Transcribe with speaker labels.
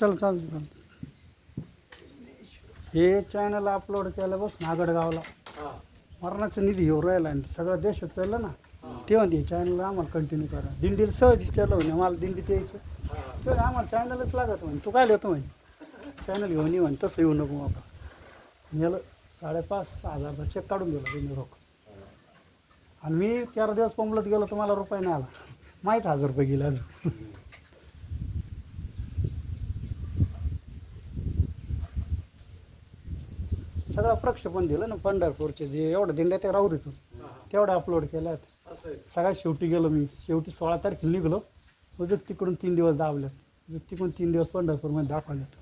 Speaker 1: चल चाल चाल. हे चॅनल अपलोड केलं बस नागडगावला मरणाचा निधी येऊ राहिला आणि सगळं देशात चाललं ना तेव्हा ते चॅनल आम्हाला कंटिन्यू करा. दिंडीला सहज विचारलं म्हणे मला दिंडीत यायचं तर आम्हाला चॅनलच लागत म्हणे. तू काय येतो म्हणे चॅनल घेऊन ये म्हणे. तसं येऊ नको बाबा. गेलं 5,500-6,000चा चेक काढून दिला तुम्ही रोख. आणि मी 13 दिवस पंपलत गेलो तर मला रुपये नाही आला. माहीत 1,000 रुपये गेले अजून. सगळं प्रक्षेपण दिलं ना पंढरपूरचे जे एवढं दिंड्या ते राहुरीतून तेवढं अपलोड केल्यात. सगळ्यात शेवटी गेलो मी. शेवटी 16 तारखेला निघलो. तिकडून 3 दिवस दाबल्यात. तिकडून 3 दिवस पंढरपूरमध्ये दाखवल्यात.